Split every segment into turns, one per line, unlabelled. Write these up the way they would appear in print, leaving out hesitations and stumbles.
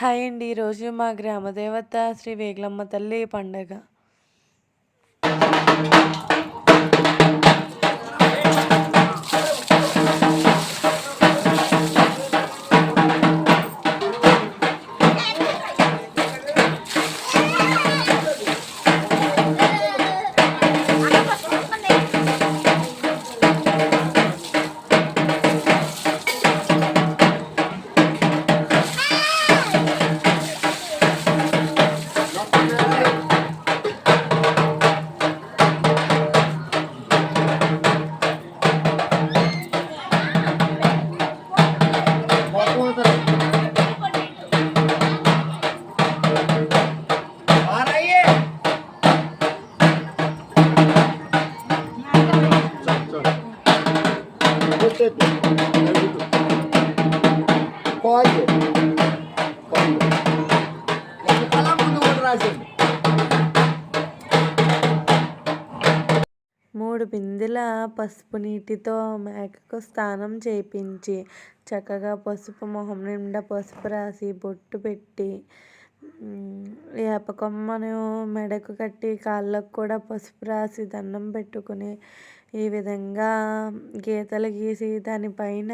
Hi అండి. ఈరోజు మా గ్రామ దేవత శ్రీ వేగులమ్మ తల్లి పండగ. మూడు బిందెల పసుపు నీటితో మేకకు స్నానం చేయించి చక్కగా పసుపు మొహం నిండా పసుపు రాసి బొట్టు పెట్టి వేప కొమ్మను మెడకు కట్టి కాళ్ళకు కూడా పసుపు రాసి దండం పెట్టుకుని ఈ విధంగా గీతలు గీసి దానిపైన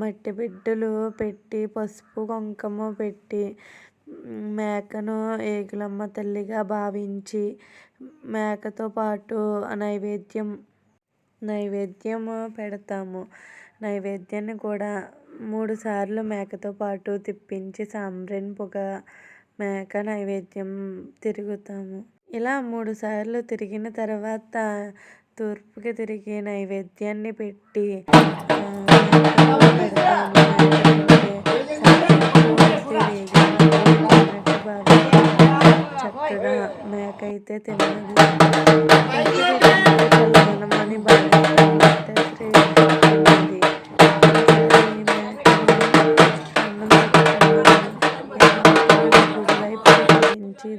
మట్టి బిడ్డలు పెట్టి పసుపు కుంకుమ పెట్టి మేకను వేగులమ్మ తల్లిగా భావించి మేకతో పాటు నైవేద్యం పెడతాము. నైవేద్యాన్ని కూడా 3 సార్లు మేకతో పాటు తిప్పించి సాంబ్రాణి పొగ మేక నైవేద్యం తిరుగుతాము. ఇలా 3 సార్లు తిరిగిన తర్వాత తూర్పుకి తిరిగి నైవేద్యాన్ని పెట్టి పెడతాము. చక్కగా మేక అయితే తిన్నది. చల్లదనమని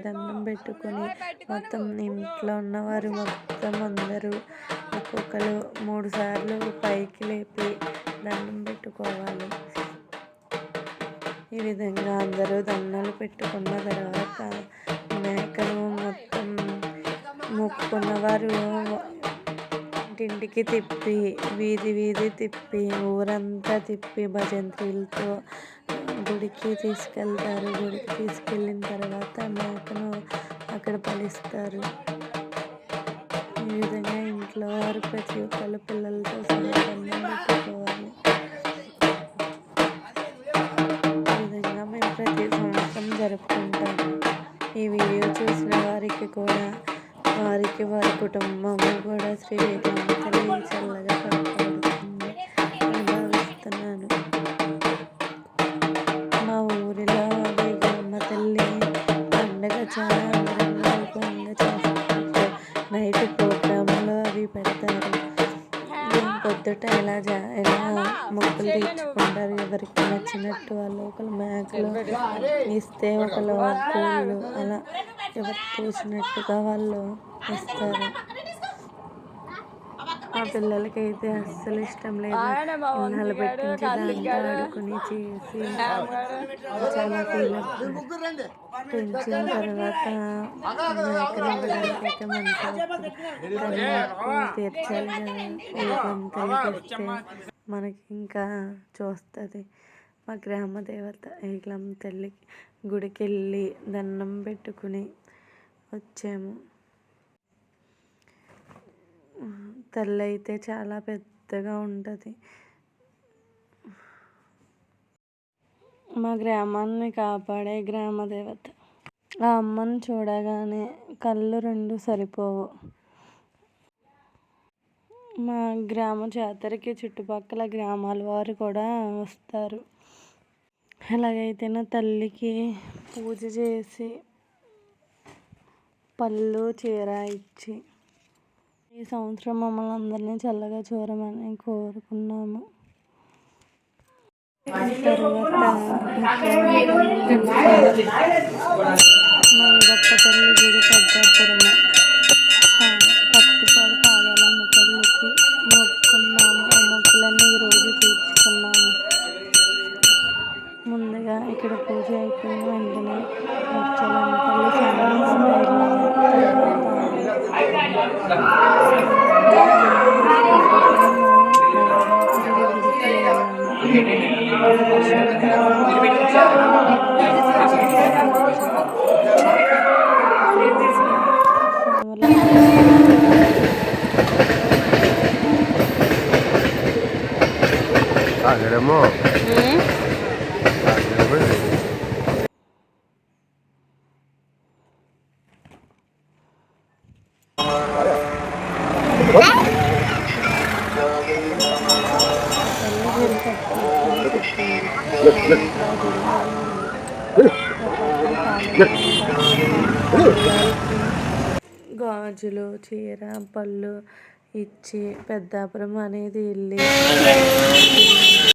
దండం పెట్టుకుని మొత్తం ఇంట్లో ఉన్నవారు మొత్తం అందరూ ఒక్కొక్కరు 3 సార్లు పైకి లేపి దండం పెట్టుకోవాలి. ఈ విధంగా అందరూ దండాలు పెట్టుకున్న తర్వాత మేకను మొత్తం మొక్కుకున్నవారు ఇంటింటికి తిప్పి వీధి తిప్పి ఊరంతా తిప్పి భజంత్రీలతో గుడికి తీసుకెళ్తారు. గుడికి తీసుకెళ్ళిన తర్వాత మేకను అక్కడ బలిస్తారు. ఈ విధంగా ఇంట్లో వారు ప్రతి ఒక్కళ్ళు పిల్లలతో దండం పెట్టుకోవాలి. ఈ విధంగా మేము ప్రతి సంవత్సరం జరుపుకుంటాము. ఈ వీడియో చూసిన వారికి కూడా వారి కుటుంబము కూడా శ్రీ వేగులమ్మ తల్లి చల్లగా కాపాడుతుంది అని భావిస్తున్నాను. మా ఊరిలో వేగులమ్మ తల్లి పండుగ చాలా అంగరంగ వైభవంగా చేస్తారు. నైట్ ప్రోగ్రాములు అవి పెడతారు. పొద్దుట ఎలా మొక్కులు తీర్చుకుంటారు. ఎవరికి నచ్చినట్టు వాళ్ళు ఒకరు మేకలు ఇస్తే ఒకరు పూలు అలా ఎవరికి తోచినట్టుగా వాళ్ళు ఇస్తారు. మా పిల్లలకైతే అస్సలు ఇష్టం లేదు. ఇన్నాళ్ళు పెట్టించి దాంతో ఆడుకుని చేసి చాలా పెంచిన తర్వాత మేకలు ఇవ్వడానికైతే మంచిగా తీర్చాలి కదా. వేగులమ్మ తల్లికి ఇస్తే మనకి ఇంకా చూస్తుంది. మా గ్రామ దేవత వేగులమ్మ తల్లికి గుడికి వెళ్ళి దండం పెట్టుకుని వచ్చాము. తల్లి అయితే చాలా పెద్దగా ఉంటుంది. మా గ్రామాన్ని కాపాడే గ్రామ దేవత. ఆ అమ్మను చూడగానే కళ్ళు 2 సరిపోవు. మా గ్రామ జాతరకి చుట్టుపక్కల గ్రామాల వారు కూడా వస్తారు. ఎలాగైతే నా తల్లికి పూజ చేసి పళ్ళు చీర ఇచ్చి ఈ సంవత్సరం మమ్మల్ని అందరినీ చల్లగా చూడమని కోరుకున్నాము. తర్వాత మైదప్ప తల్లి గుడి పెద్దాపురము పత్తిపాడు పాదాలమ్మ తల్లికి మొక్కుకున్నాము. ఆ మొక్కులన్నీ ఈరోజు తీర్చుకున్నాము. ముందుగా ఇక్కడ పూజ అయిపోయింది. వెంటనే ముచ్చలంతలు సన్నగా
తాగడమో
గాజులు చీర పళ్ళు ఇచ్చి పెద్దాపురం అనేది వెళ్ళి